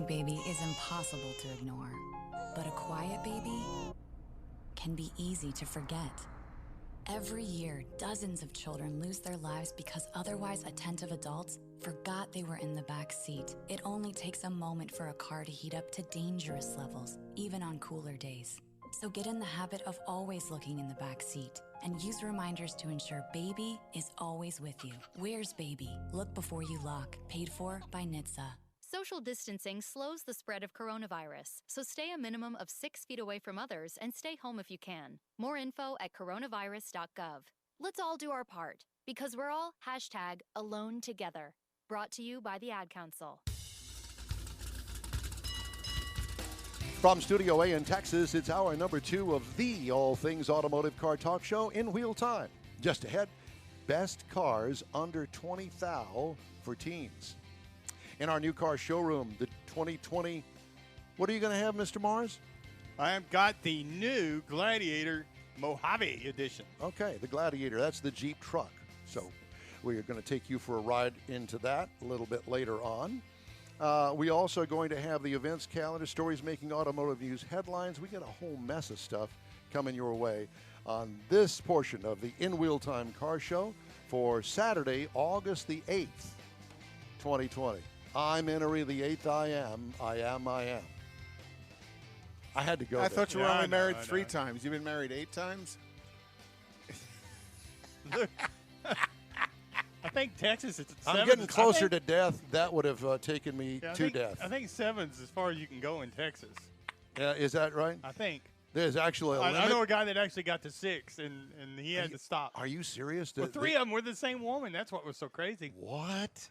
crying baby is impossible to ignore, but a quiet baby can be easy to forget. Every year, dozens of children lose their lives because otherwise attentive adults forgot they were in the back seat. It only takes a moment for a car to heat up to dangerous levels, even on cooler days. So get in the habit of always looking in the back seat and use reminders to ensure baby is always with you. Where's baby? Look before you lock. Paid for by NHTSA. Social distancing slows the spread of coronavirus, so stay a minimum of 6 feet away from others and stay home if you can. More info at coronavirus.gov. Let's all do our part, because we're all #AloneTogether. Brought to you by the Ad Council. From Studio A in Texas, it's hour number 2 of the All Things Automotive Car Talk Show in Wheel Time. Just ahead, best cars under $20,000 for teens. In our new car showroom, the 2020, what are you going to have, Mr. Mars? I have got the new Gladiator Mojave Edition. Okay, the Gladiator, that's the Jeep truck. So we are going to take you for a ride into that a little bit later on. We also are going to have the events calendar, stories making automotive news headlines. We got a whole mess of stuff coming your way on this portion of the In Wheel Time Car Show for Saturday, August the 8th, 2020. I'm Henry the 8th. I am. I had to go I there. thought you were only married 3 times. You've been married 8 times? I think Texas is 7. I'm getting closer to death. That would have taken me to death. I think 7's as far as you can go in Texas. Yeah, is that right? I think. There's actually a limit. I know a guy that actually got to 6, and he had to stop. Are you serious? Well, 3 of them were the same woman. That's what was so crazy. What?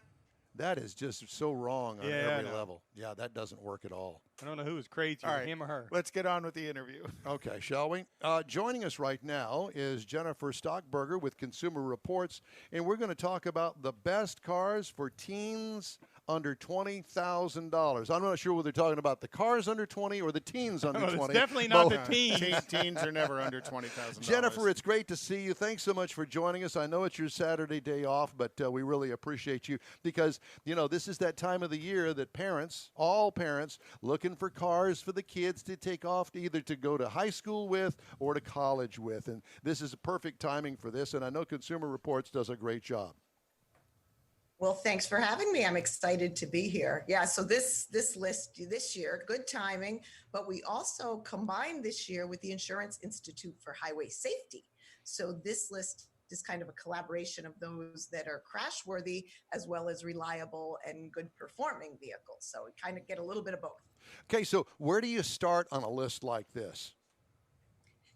That is just so wrong on every level. Yeah, that doesn't work at all. I don't know who was crazy, him or her. Let's get on with the interview. Okay, shall we? Joining us right now is Jennifer Stockburger with Consumer Reports, and we're going to talk about the best cars for teens under $20,000. I'm not sure whether they're talking about the cars under 20 or the teens under 20. It's definitely not the teens. Teens are never under $20,000. Jennifer, it's great to see you. Thanks so much for joining us. I know it's your Saturday day off, but we really appreciate you because, you know, this is that time of the year that parents, all parents, looking for cars for the kids to take off to either to go to high school with or to college with. And this is a perfect timing for this, and I know Consumer Reports does a great job. Well, thanks for having me. I'm excited to be here. Yeah, so this list this year, good timing, but we also combined this year with the Insurance Institute for Highway Safety. So this list is kind of a collaboration of those that are crash-worthy as well as reliable and good performing vehicles. So we kind of get a little bit of both. Okay, so where do you start on a list like this?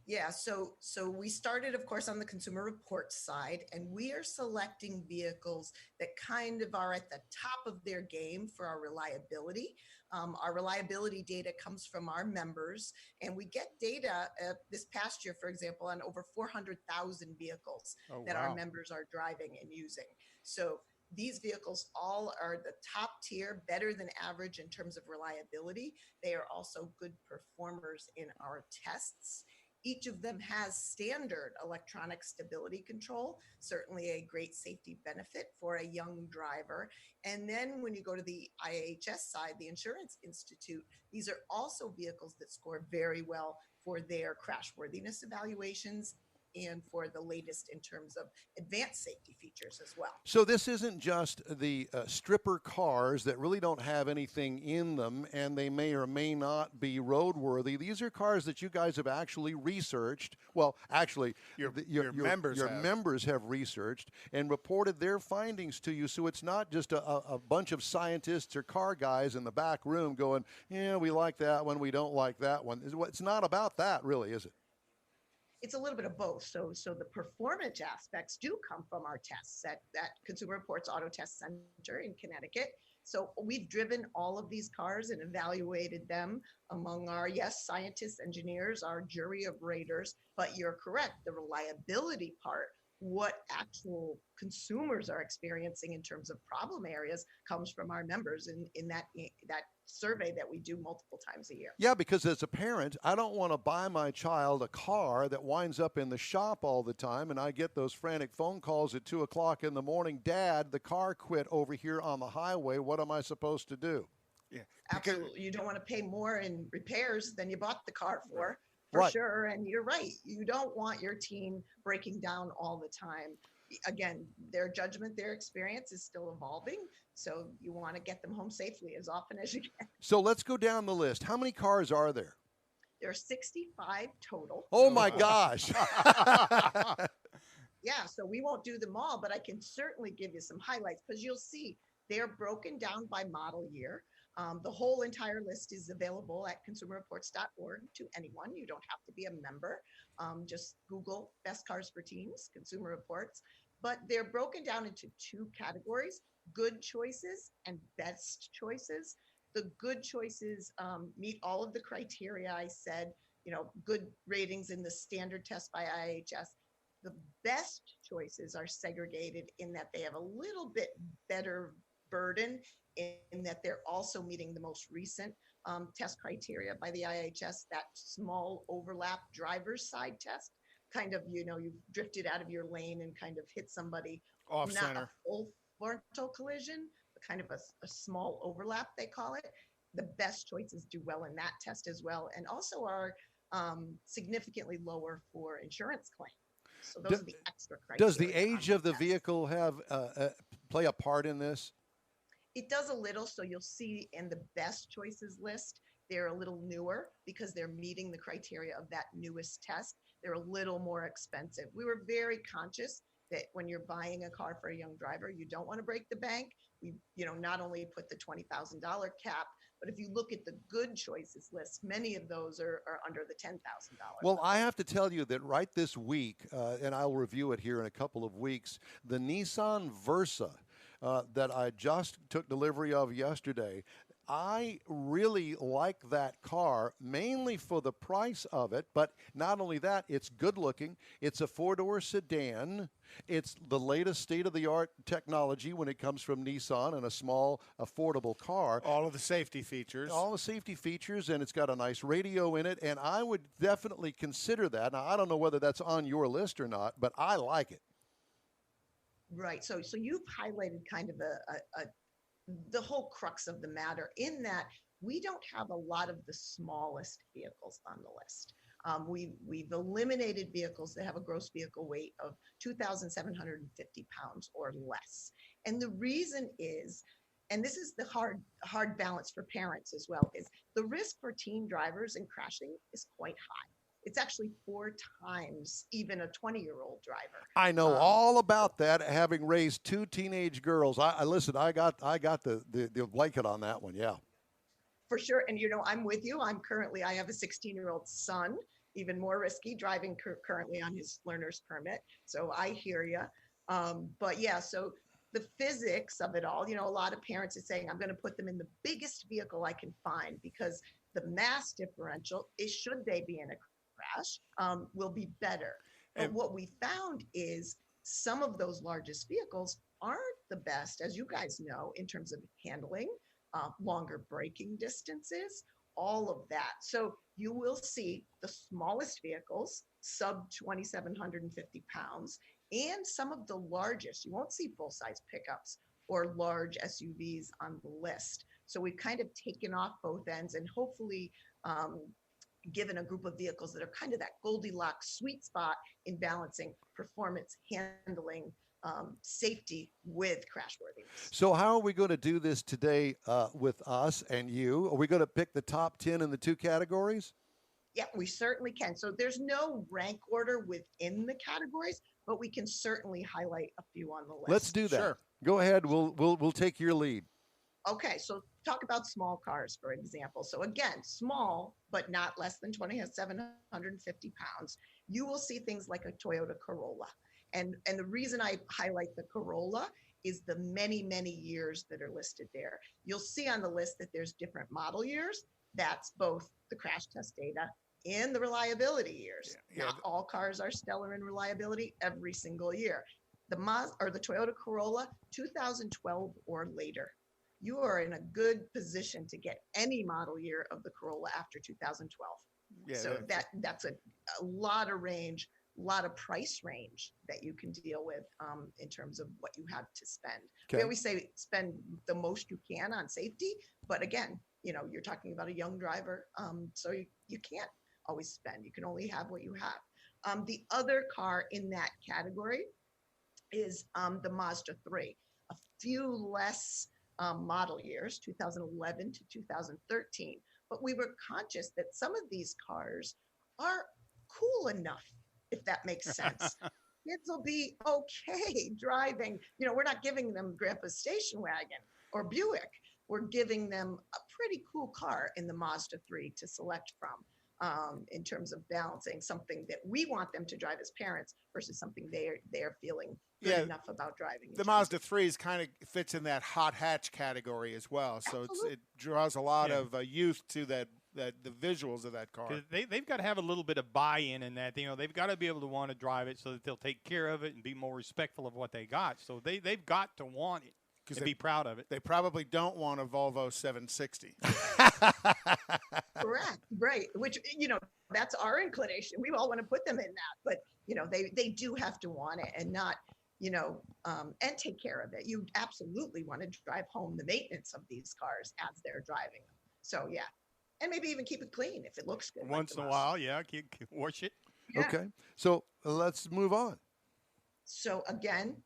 Yeah, so we started, of course, on the Consumer Reports side, and we are selecting vehicles that kind of are at the top of their game for our reliability. Our reliability data comes from our members, and we get data this past year, for example, on over 400,000 vehicles that our members are driving and using. So these vehicles all are the top tier, better than average in terms of reliability. They are also good performers in our tests. Each of them has standard electronic stability control, certainly a great safety benefit for a young driver. And then when you go to the IHS side, the Insurance Institute, these are also vehicles that score very well for their crashworthiness evaluations and for the latest in terms of advanced safety features as well. So this isn't just the stripper cars that really don't have anything in them, and they may or may not be roadworthy. These are cars that you guys have actually researched. Well, actually, your members have researched and reported their findings to you. So it's not just a bunch of scientists or car guys in the back room going, yeah, we like that one, we don't like that one. It's not about that, really, is it? It's a little bit of both. So the performance aspects do come from our tests at Consumer Reports Auto Test Center in Connecticut. So we've driven all of these cars and evaluated them among our, scientists, engineers, our jury of raters. But you're correct, the reliability part, what actual consumers are experiencing in terms of problem areas, comes from our members in that survey that we do multiple times a year. Yeah, because as a parent, I don't want to buy my child a car that winds up in the shop all the time, and I get those frantic phone calls at 2 o'clock in the morning, Dad, the car quit over here on the highway. What am I supposed to do? Yeah. Absolutely. You don't want to pay more in repairs than you bought the car for Right. sure. And you're right. You don't want your teen breaking down all the time. Again, their judgment, their experience is still evolving. So you want to get them home safely as often as you can. So let's go down the list. How many cars are there? There are 65 total. Oh my gosh. Yeah, so we won't do them all, but I can certainly give you some highlights because you'll see they're broken down by model year. The whole entire list is available at consumerreports.org to anyone. You don't have to be a member. Just Google Best Cars for Teens, Consumer Reports. But they're broken down into two categories, good choices and best choices. The good choices meet all of the criteria I said, good ratings in the standard test by IHS. The best choices are segregated in that they have a little bit better burden in that they're also meeting the most recent test criteria by the IHS, that small overlap driver's side test. Kind of, you've drifted out of your lane and kind of hit somebody. Off Not center. a full frontal collision, but kind of a small overlap, they call it. The best choices do well in that test as well, and also are significantly lower for insurance claims. So those are the extra criteria. Does the age of the vehicle have play a part in this? It does a little. So you'll see in the best choices list, they're a little newer because they're meeting the criteria of that newest test. They're a little more expensive. We were very conscious that when you're buying a car for a young driver, you don't want to break the bank. We, not only put the $20,000 cap, but if you look at the good choices list, many of those are under the $10,000. Well, I have to tell you that right this week, and I'll review it here in a couple of weeks, the Nissan Versa that I just took delivery of yesterday, I really like that car, mainly for the price of it, but not only that, it's good looking. It's a four-door sedan. It's the latest state-of-the-art technology when it comes from Nissan, and a small, affordable car. All of the safety features. All the safety features, and it's got a nice radio in it, and I would definitely consider that. Now, I don't know whether that's on your list or not, but I like it. Right. So you've highlighted kind of the whole crux of the matter in that we don't have a lot of the smallest vehicles on the list. We've eliminated vehicles that have a gross vehicle weight of 2,750 pounds or less. And the reason is, and this is the hard balance for parents as well, is the risk for teen drivers in crashing is quite high. It's actually 4 times even a 20-year-old driver. I know all about that, having raised 2 teenage girls. I listen. I got the blanket on that one. Yeah, for sure. And I'm with you. I have a 16-year-old son, even more risky, driving currently on his learner's permit. So I hear you. But yeah, so the physics of it all. A lot of parents are saying, I'm going to put them in the biggest vehicle I can find because the mass differential is, should they be in a crash, will be better. But what we found is some of those largest vehicles aren't the best, as you guys know, in terms of handling, longer braking distances, all of that. So you will see the smallest vehicles, sub 2,750 pounds, and some of the largest. You won't see full-size pickups or large SUVs on the list. So we've kind of taken off both ends and hopefully given a group of vehicles that are kind of that Goldilocks sweet spot in balancing performance, handling, safety with crashworthiness. So how are we going to do this today with us and you? Are we going to pick the top 10 in the 2 categories? Yeah, we certainly can. So there's no rank order within the categories, but we can certainly highlight a few on the list. Let's do that. Sure. Go ahead. We'll take your lead. Okay, so talk about small cars, for example. So again, small, but not less than 2,750 pounds. You will see things like a Toyota Corolla. And the reason I highlight the Corolla is the many, many years that are listed there. You'll see on the list that there's different model years. That's both the crash test data and the reliability years. Yeah. Not all cars are stellar in reliability every single year. The Toyota Corolla, 2012 or later. You are in a good position to get any model year of the Corolla after 2012. Yeah, so that's a lot of range, lot of price range that you can deal with in terms of what you have to spend. Okay. We always say spend the most you can on safety, but again, you know, you're talking about a young driver, so you can't always spend. You can only have what you have. The other car in that category is the Mazda 3. A few less model years, 2011 to 2013, but we were conscious that some of these cars are cool enough, if that makes sense. Kids will be okay driving. You know, we're not giving them Grandpa's station wagon or Buick. We're giving them a pretty cool car in the Mazda 3 to select from in terms of balancing something that we want them to drive as parents versus something they're feeling good enough about driving. The Mazda 3 kind of fits in that hot hatch category as well. So it draws a lot of youth to the visuals of that car. They've got to have a little bit of buy-in in that. You know, they've got to be able to want to drive it so that they'll take care of it and be more respectful of what they got. So they've got to want it and be proud of it. They probably don't want a Volvo 760. Correct. Right. Which, you know, that's our inclination. We all want to put them in that, but you know, they do have to want it and not, you know, and take care of it. You absolutely want to drive home the maintenance of these cars as they're driving them. So yeah. And maybe even keep it clean if it looks good. Once in a while, wash it. Yeah. Okay. So let's move on. So again,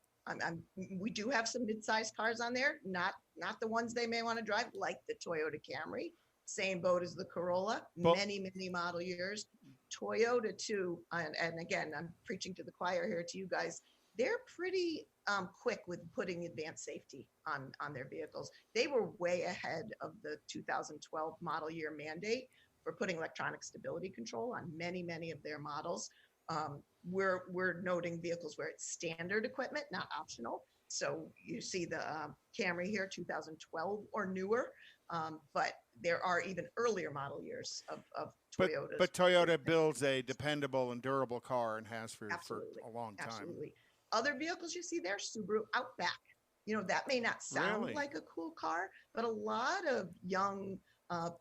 we do have some mid-sized cars on there, not the ones they may want to drive, like the Toyota Camry. Same boat as the Corolla, many model years. Toyota too, and again, I'm preaching to the choir here to you guys. They're pretty quick with putting advanced safety on their vehicles. They were way ahead of the 2012 model year mandate for putting electronic stability control on many of their models. We're noting vehicles where it's standard equipment, not optional. So you see the Camry here, 2012 or newer, but there are even earlier model years of Toyotas. But Toyota builds a dependable and durable car and has for a long time. Absolutely. Other vehicles you see there, Subaru Outback. You know, that may not sound like a cool car, but a lot of young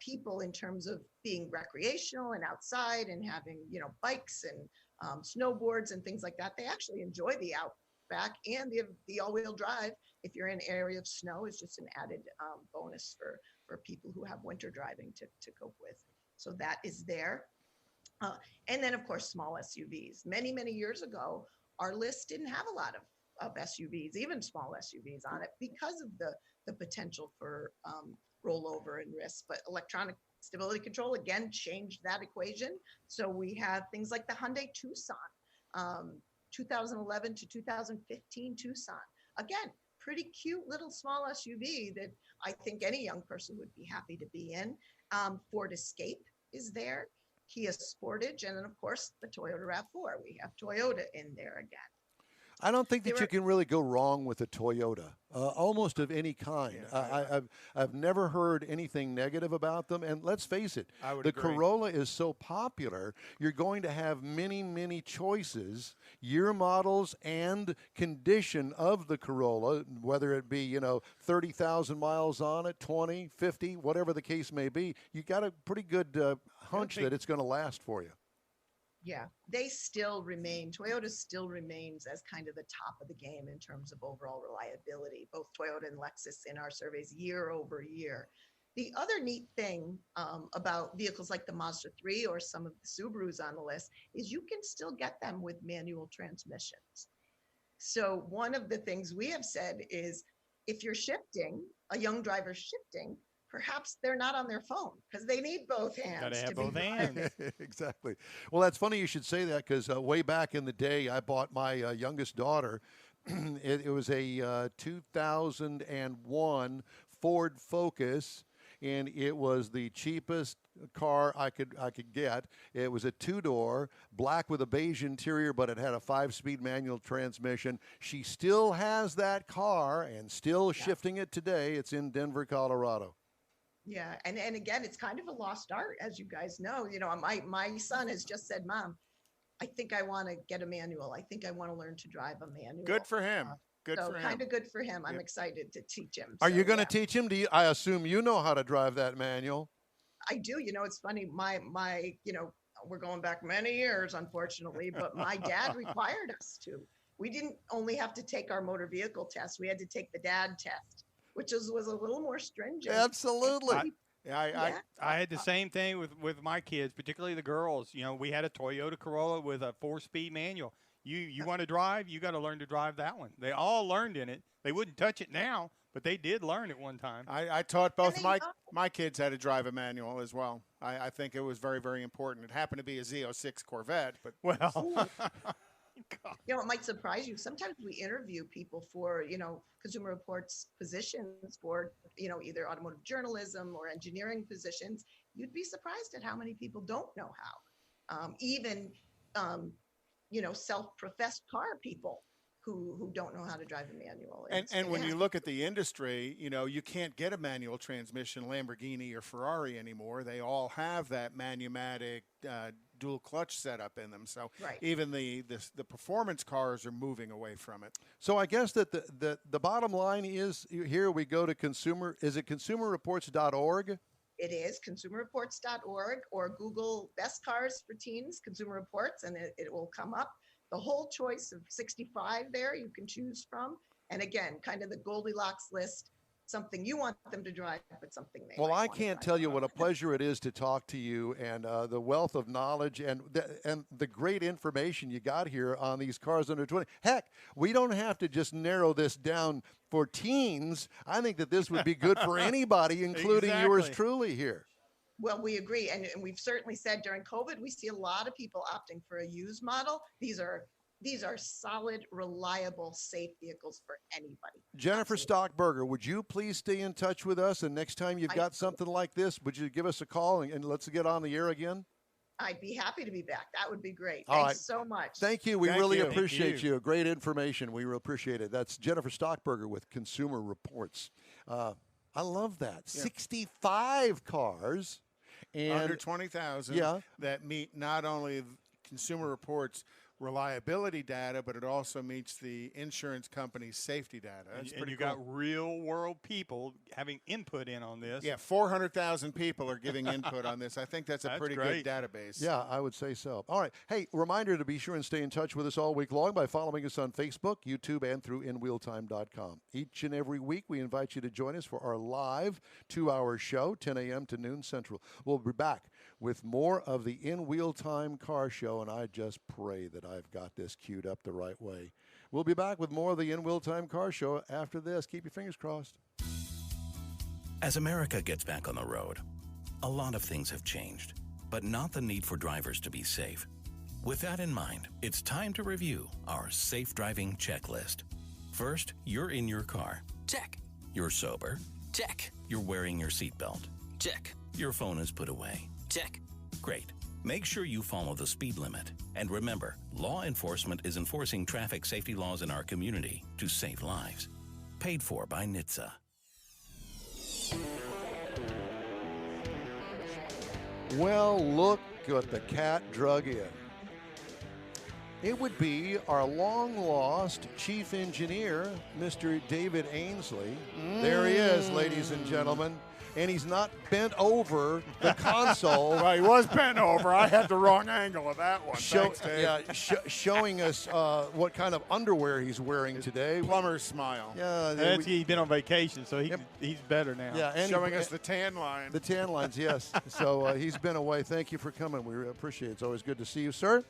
people in terms of being recreational and outside and having, you know, bikes and snowboards and things like that, they actually enjoy the Outback, and the all-wheel drive, if you're in an area of snow, is just an added bonus for people who have winter driving to cope with. So that is there. And then, of course, small SUVs. Many years ago, our list didn't have a lot of SUVs, even small SUVs on it, because of the potential for rollover and risk. But electronic stability control, again, changed that equation. So we have things like the Hyundai Tucson, 2011 to 2015 Tucson. Again, pretty cute little small SUV that I think any young person would be happy to be in. Ford Escape is there, Kia Sportage, and then of course the Toyota RAV4. We have Toyota in there again. I don't think that you can really go wrong with a Toyota, almost of any kind. Yeah, I've never heard anything negative about them. And let's face it, the Corolla is so popular, you're going to have many choices, year models and condition of the Corolla, whether it be, you know, 30,000 miles on it, 20, 50, whatever the case may be. You got a pretty good hunch that it's going to last for you. Yeah, they still remain, Toyota still remains as kind of the top of the game in terms of overall reliability, both Toyota and Lexus in our surveys year over year. The other neat thing about vehicles like the Mazda 3 or some of the Subarus on the list is you can still get them with manual transmissions. So one of the things we have said is if you're shifting, a young driver shifting, perhaps they're not on their phone because they need both hands. Got to have both hands. Exactly. Well, that's funny you should say that because way back in the day, I bought my youngest daughter. It was a 2001 Ford Focus, and it was the cheapest car I could get. It was a two-door, black with a beige interior, but it had a 5-speed manual transmission. She still has that car and still shifting it today. It's in Denver, Colorado. Yeah, and again, it's kind of a lost art, as you guys know. You know, my son has just said, "Mom, I think I want to get a manual. I think I want to learn to drive a manual." Good for him. Good so for him. Kind of good for him. I'm excited to teach him. Are you going to teach him? I assume you know how to drive that manual. I do. You know, it's funny. My we're going back many years, unfortunately, but my dad required us to. We didn't only have to take our motor vehicle test, we had to take the dad test, which was a little more stringent. Absolutely. Yeah, I had the same thing with my kids, particularly the girls. You know, we had a Toyota Corolla with a 4-speed manual. You want to drive, you got to learn to drive that one. They all learned in it. They wouldn't touch it now, but they did learn at one time. I taught both my kids how to drive a manual as well. I think it was very, very important. It happened to be a Z06 Corvette, but Well, You know, it might surprise you. Sometimes we interview people for, Consumer Reports positions for, either automotive journalism or engineering positions. You'd be surprised at how many people don't know how. Even, self-professed car people who don't know how to drive a manual. And when you look at the industry, you can't get a manual transmission Lamborghini or Ferrari anymore. They all have that Manumatic dual clutch setup in them. So even the performance cars are moving away from it. So I guess that the bottom line is here we go to consumerreports.org? It is consumerreports.org, or Google Best Cars for Teens Consumer Reports, and it will come up. The whole choice of 65 there you can choose from. And again, kind of the Goldilocks list, something you want them to drive, but something they Well, might I want can't to tell drive. you what a pleasure it is to talk to you, and the wealth of knowledge and the great information you got here on these cars under 20. Heck, we don't have to just narrow this down for teens. I think that this would be good for anybody, including yours truly here. Well, we agree. And we've certainly said during COVID, we see a lot of people opting for a used model. These are solid, reliable, safe vehicles for anybody. Jennifer Stockburger, would you please stay in touch with us? And next time you've got something like this, would you give us a call and let's get on the air again? I'd be happy to be back. That would be great. All Thanks so much. Thank you. We really you. appreciate you. Great information. We really appreciate it. That's Jennifer Stockburger with Consumer Reports. I love that. Yeah. 65 cars. And under 20,000 that meet not only Consumer Reports reliability data, but it also meets the insurance company's safety data. That's and pretty you cool. got real world people having input in on this. Yeah, 400,000 people are giving input on this. I think that's a pretty great. good database. Yeah, I would say so. All right. Hey, reminder to be sure and stay in touch with us all week long by following us on Facebook, YouTube, and through InWheelTime.com. Each and every week, we invite you to join us for our live 2-hour show, 10 a.m. to noon Central. We'll be back with more of the In Wheel Time Car Show, and I just pray that I've got this queued up the right way. We'll be back with more of the In Wheel Time Car Show after this. Keep your fingers crossed. As America gets back on the road, a lot of things have changed, but not the need for drivers to be safe. With that in mind, it's time to review our safe driving checklist. First, you're in your car. Check. You're sober. Check. You're wearing your seatbelt. Check. Your phone is put away. Check. Great. Make sure you follow the speed limit. And remember, law enforcement is enforcing traffic safety laws in our community to save lives. Paid for by NHTSA. Well, look what the cat drug in. It would be our long-lost chief engineer, Mr. David Ainsley. There he is, ladies and gentlemen. And he's not bent over the console. Well, he was bent over. I had the wrong angle of that one. Thanks, Dave. Showing us what kind of underwear he's wearing today. Plumber's smile. Yeah, He's been on vacation, so he's better now. Yeah, and Showing us the tan line. The tan lines, yes. So he's been away. Thank you for coming. We appreciate it. It's always good to see you, sir.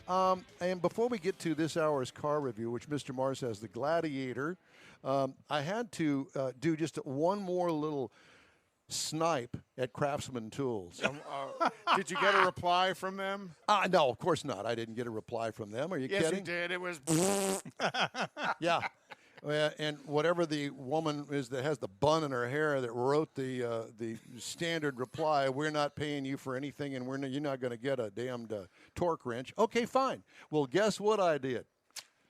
And before we get to this hour's car review, which Mr. Mars has, the Gladiator, I had to do just one more little snipe at Craftsman Tools. Did you get a reply from them? No, of course not. I didn't get a reply from them. Are you Yes, kidding? you did. It was. Yeah. And whatever the woman is that has the bun in her hair that wrote the standard reply, we're not paying you for anything, and you're not going to get a damned torque wrench. Okay, fine. Well, guess what I did?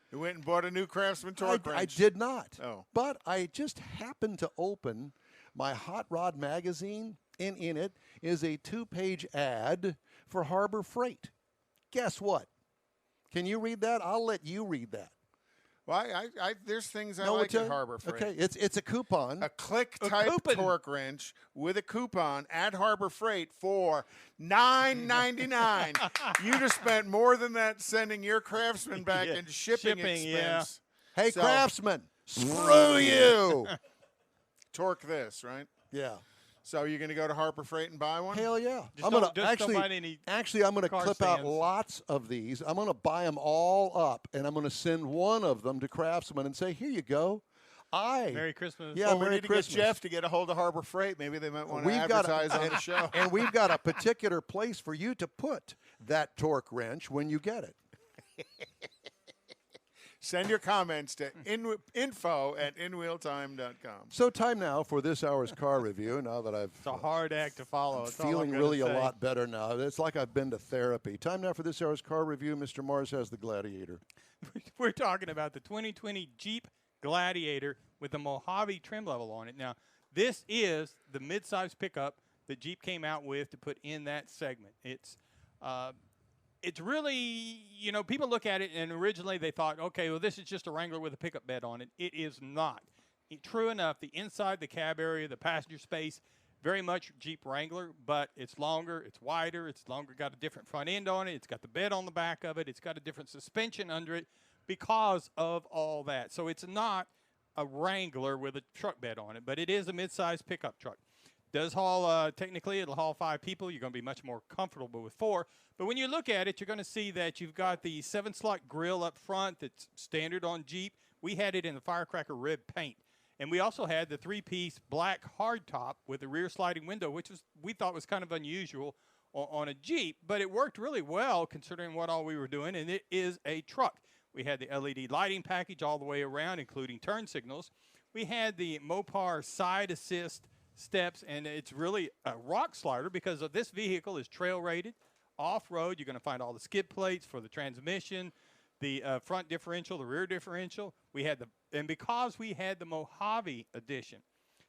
You went and bought a new Craftsman torque wrench. I did not. Oh. But I just happened to open my Hot Rod magazine, and in it is a 2-page ad for Harbor Freight. Guess what? Can you read that? I'll let you read that. Well, there's things I No, like we'll at tell you. Harbor Freight. Okay, it's a coupon. A click-type torque wrench with a coupon at Harbor Freight for $9.99. You just spent more than that sending your Craftsman back in shipping expense. Yeah. Hey, Craftsman, screw you. Torque this, right? Yeah. So you're going to go to Harbor Freight and buy one? Hell yeah. I'm going to I'm going to clip out lots of these. I'm going to buy them all up, and I'm going to send one of them to Craftsman and say, here you go. Merry Christmas. Yeah, well, Merry we need Christmas. to get Jeff to get a hold of Harbor Freight. Maybe they might want to advertise on the show. And we've got a particular place for you to put that torque wrench when you get it. Send your comments to info@inwheeltime.com. So time now for this hour's car review. Now that it's a hard act to follow. I'm feeling really a lot better now. It's like I've been to therapy. Time now for this hour's car review. Mr. Mars has the Gladiator. We're talking about the 2020 Jeep Gladiator with the Mojave trim level on it. Now, this is the midsize pickup that Jeep came out with to put in that segment. It's really, people look at it, and originally they thought, okay, well, this is just a Wrangler with a pickup bed on it. It is not. True enough, the inside, the cab area, the passenger space, very much Jeep Wrangler, but it's longer, it's wider, it's longer, got a different front end on it, it's got the bed on the back of it, it's got a different suspension under it because of all that. So it's not a Wrangler with a truck bed on it, but it is a midsize pickup truck. Does haul, technically, it'll haul 5 people. You're going to be much more comfortable with 4. But when you look at it, you're going to see that you've got the 7-slot grill up front that's standard on Jeep. We had it in the firecracker rib paint. And we also had the 3-piece black hardtop with the rear sliding window, which we thought was kind of unusual on a Jeep. But it worked really well considering what all we were doing, and it is a truck. We had the LED lighting package all the way around, including turn signals. We had the Mopar side assist steps, and it's really a rock slider because of this vehicle is trail rated, off-road. You're going to find all the skid plates for the transmission, the front differential, the rear differential. And because we had the Mojave Edition.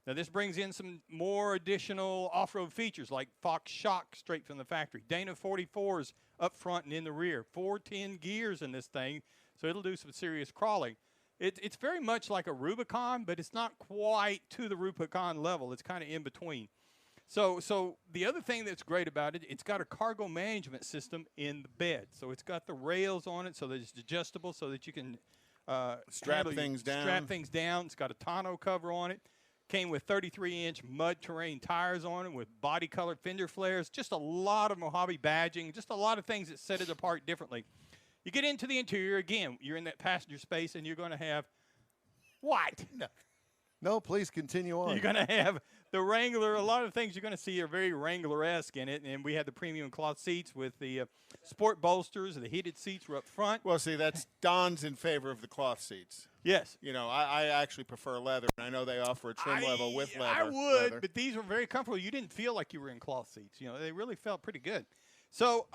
Now this brings in some more additional off-road features like Fox shock straight from the factory, Dana 44s up front and in the rear, 410 gears in this thing, so it'll do some serious crawling. It's very much like a Rubicon, but it's not quite to the Rubicon level. It's kind of in between. So the other thing that's great about it, it's got a cargo management system in the bed. So it's got the rails on it so that it's adjustable so that you can strap things down. It's got a tonneau cover on it. Came with 33-inch mud terrain tires on it with body-colored fender flares. Just a lot of Mojave badging, just a lot of things that set it apart differently. You get into the interior, again, you're in that passenger space, and you're going to have what? No, please continue on. You're going to have the Wrangler. A lot of things you're going to see are very Wrangler-esque in it, and we had the premium cloth seats with the sport bolsters. The heated seats were up front. Well, see, Don's in favor of the cloth seats. Yes. I actually prefer leather, and I know they offer a trim level with leather. I would, but these were very comfortable. You didn't feel like you were in cloth seats. They really felt pretty good. So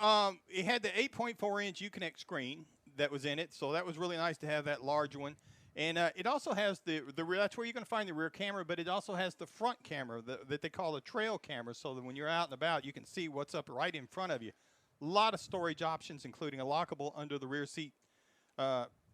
it had the 8.4-inch Uconnect screen that was in it, so that was really nice to have that large one. And it also has the rear. That's where you're going to find the rear camera, but it also has the front camera that they call a trail camera, so that when you're out and about, you can see what's up right in front of you. A lot of storage options, including a lockable under the rear seat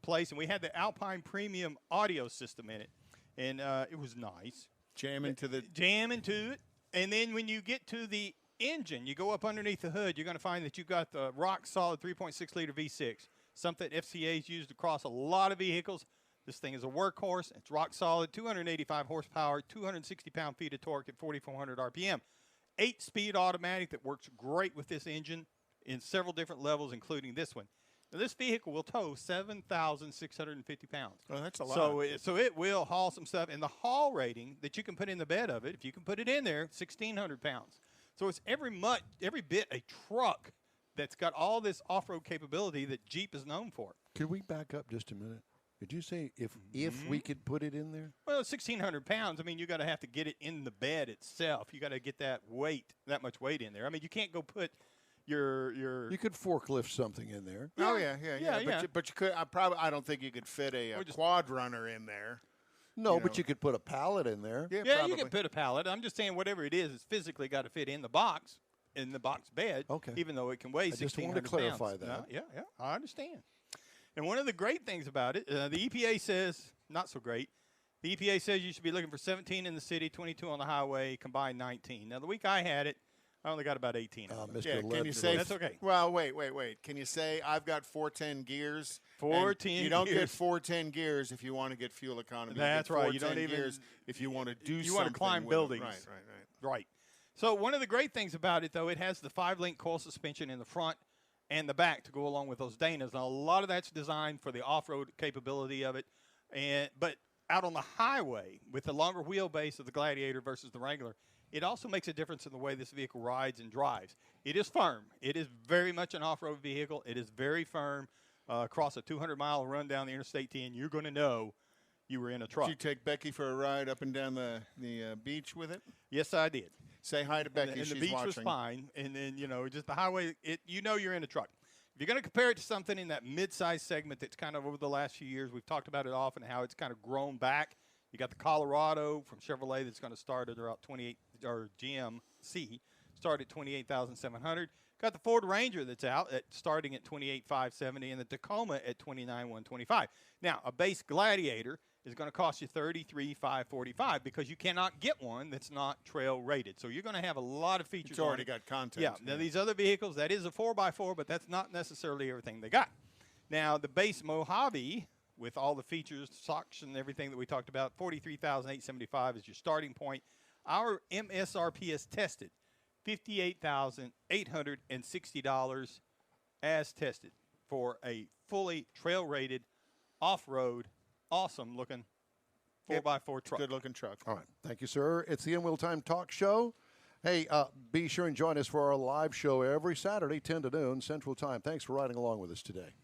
place. And we had the Alpine Premium audio system in it, and it was nice. Jam into it. And then when you get to the engine, you go up underneath the hood, you're going to find that you've got the rock-solid 3.6-liter V6, something FCA's used across a lot of vehicles. This thing is a workhorse. It's rock-solid, 285 horsepower, 260 pound-feet of torque at 4,400 RPM. 8-speed automatic that works great with this engine in several different levels, including this one. Now, this vehicle will tow 7,650 pounds. Oh, that's a lot. So it will haul some stuff. And the haul rating that you can put in the bed of it, if you can put it in there, 1,600 pounds. So it's every bit a truck that's got all this off-road capability that Jeep is known for. Could we back up just a minute? Did you say if we could put it in there? Well, 1,600 pounds. I mean, you got to have to get it in the bed itself. You got to get that much weight in there. I mean, you can't go put your. You could forklift something in there. Yeah. Oh yeah. But you could. I don't think you could fit a quad runner in there. No, but you could put a pallet in there. Yeah, you could put a pallet. I'm just saying whatever it is, it's physically got to fit in the box bed. Okay. Even though it can weigh 1,600 pounds. I just want to clarify that. No, yeah, I understand. And one of the great things about it, the EPA says, not so great, the EPA says you should be looking for 17 in the city, 22 on the highway, combined 19. Now, the week I had it, I only got about 18. Mr. Yeah, Led can you to say? That's okay. Well, wait. Can you say I've got 410 gears? 410 You don't get gears. 410 gears if you want to get fuel economy. That's you get right. You don't 410 even gears if you want to do you something. want to climb with it. buildings. Right. Right. So one of the great things about it, though, it has the 5-link coil suspension in the front and the back to go along with those Danas. Now, a lot of that's designed for the off-road capability of it, but out on the highway with the longer wheelbase of the Gladiator versus the Wrangler, it also makes a difference in the way this vehicle rides and drives. It is firm. It is very much an off-road vehicle. It is very firm. Across a 200-mile run down the Interstate 10, you're going to know you were in a truck. Did you take Becky for a ride up and down the beach with it? Yes, I did. Say hi to Becky. And She's the beach watching. was fine. And then, just the highway, you're in a truck. If you're going to compare it to something in that mid-size segment that's kind of over the last few years, we've talked about it often, how it's kind of grown back. You got the Colorado from Chevrolet that's going to start at about 28, or GMC, start at 28,700. Got the Ford Ranger that's out starting at 28,570, and the Tacoma at 29,125. Now, a base Gladiator is going to cost you $33,545 because you cannot get one that's not trail rated. So you're going to have a lot of features. It's already on it. got content. Yeah. Now, these other vehicles, that is a 4x4, but that's not necessarily everything they got. Now, the base Mojave, with all the features, socks and everything that we talked about, $43,875 is your starting point. Our MSRP is tested, $58,860 as tested for a fully trail-rated, off-road, awesome-looking 4x4 truck. Good-looking truck. All right. Thank you, sir. It's the In Wheel Time Talk Show. Hey, be sure and join us for our live show every Saturday, 10 to noon Central Time. Thanks for riding along with us today.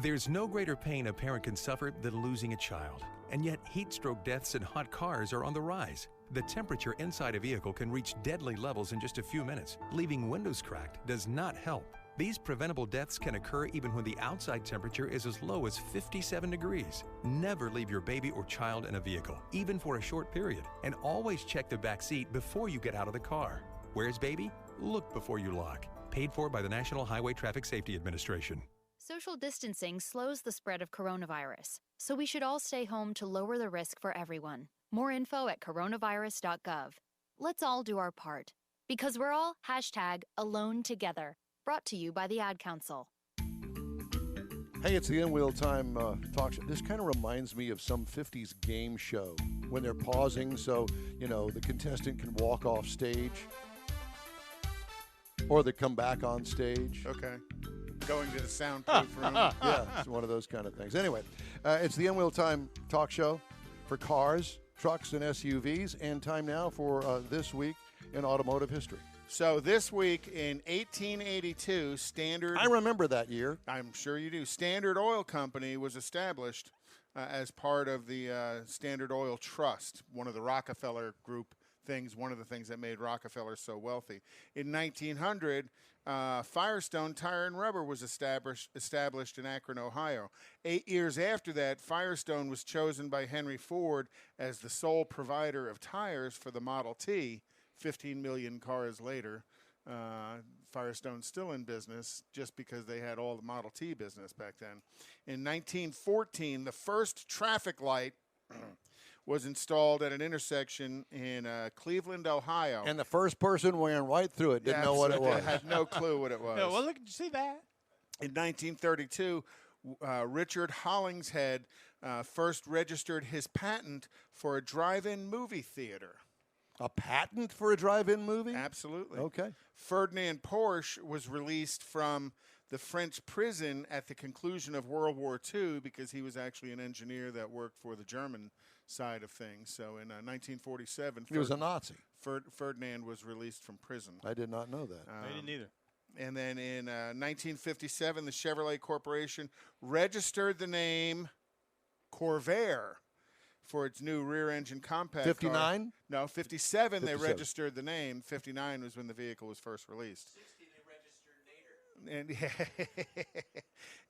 There's no greater pain a parent can suffer than losing a child. And yet, heat stroke deaths in hot cars are on the rise. The temperature inside a vehicle can reach deadly levels in just a few minutes. Leaving windows cracked does not help. These preventable deaths can occur even when the outside temperature is as low as 57 degrees. Never leave your baby or child in a vehicle, even for a short period. And always check the back seat before you get out of the car. Where's baby? Look before you lock. Paid for by the National Highway Traffic Safety Administration. Social distancing slows the spread of coronavirus, so we should all stay home to lower the risk for everyone. More info at coronavirus.gov. Let's all do our part, because we're all #alone together. Brought to you by the Ad Council. Hey, it's the In Wheel Time Talk Show. This kind of reminds me of some 50s game show when they're pausing so, the contestant can walk off stage or they come back on stage. Okay. Going to the soundproof room. Yeah, it's one of those kind of things. Anyway, it's the In Wheel Time Talk Show for cars, trucks, and SUVs. And time now for this week in automotive history. So this week in 1882, Standard... I remember that year. I'm sure you do. Standard Oil Company was established as part of the Standard Oil Trust, one of the Rockefeller Group things, one of the things that made Rockefeller so wealthy. In 1900, Firestone Tire and Rubber was established in Akron, Ohio. 8 years after that, Firestone was chosen by Henry Ford as the sole provider of tires for the Model T. 15 million cars later, Firestone's still in business just because they had all the Model T business back then. In 1914, the first traffic light was installed at an intersection in Cleveland, Ohio. And the first person went right through it, didn't know what it was. Had no clue what it was. No, well, look, did you see that? In 1932, Richard Hollingshead first registered his patent for a drive-in movie theater. A patent for a drive-in movie? Absolutely. Okay. Ferdinand Porsche was released from the French prison at the conclusion of World War II because he was actually an engineer that worked for the German side of things. So in 1947, He was a Nazi. Ferdinand was released from prison. I did not know that. I didn't either. And then in 1957, the Chevrolet Corporation registered the name Corvair for its new rear-engine compact 59? car. No, 57, 57. they registered the name. 59 was when the vehicle was first released. 60, they registered later.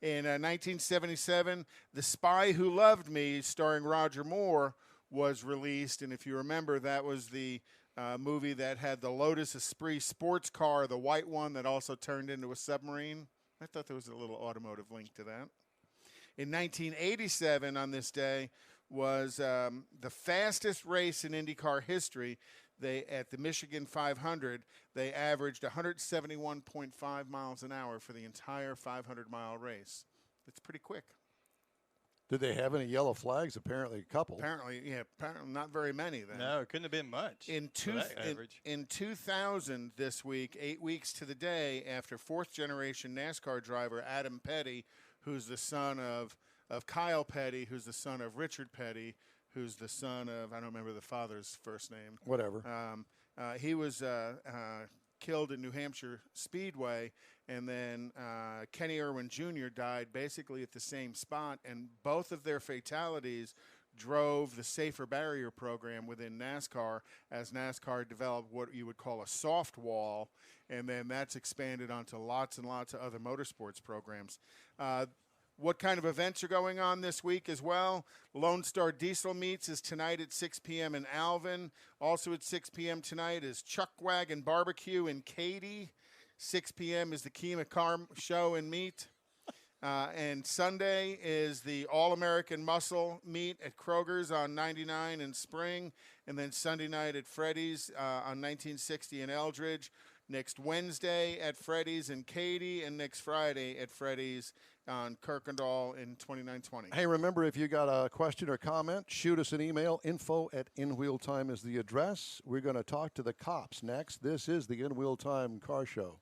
And in 1977, The Spy Who Loved Me, starring Roger Moore, was released. And if you remember, that was the movie that had the Lotus Esprit sports car, the white one that also turned into a submarine. I thought there was a little automotive link to that. In 1987, on this day, was the fastest race in IndyCar history. At the Michigan 500, they averaged 171.5 miles an hour for the entire 500-mile race. It's pretty quick. Did they have any yellow flags? Apparently, a couple. Apparently, not very many then. No, it couldn't have been much. In 2000, this week, 8 weeks to the day after fourth-generation NASCAR driver Adam Petty, who's the son of Kyle Petty, who's the son of Richard Petty, who's the son of, I don't remember the father's first name. Whatever. He was killed in New Hampshire Speedway, and then Kenny Irwin Jr. died basically at the same spot, and both of their fatalities drove the safer barrier program within NASCAR as NASCAR developed what you would call a soft wall, and then that's expanded onto lots and lots of other motorsports programs. What kind of events are going on this week as well? Lone Star Diesel Meets is tonight at 6 p.m. in Alvin. Also at 6 p.m. tonight is Chuck Wagon Barbecue in Katy. 6 p.m. is the Kima Car Show and Meet. And Sunday is the All-American Muscle Meet at Kroger's on 99 in Spring. And then Sunday night at Freddy's on 1960 in Eldridge. Next Wednesday at Freddy's in Katy. And next Friday at Freddy's on Kirkendall in 2920. Hey, remember, if you got a question or comment, shoot us an email. Info@InWheelTime is the address. We're going to talk to the cops next. This is the In Wheel Time Car Show.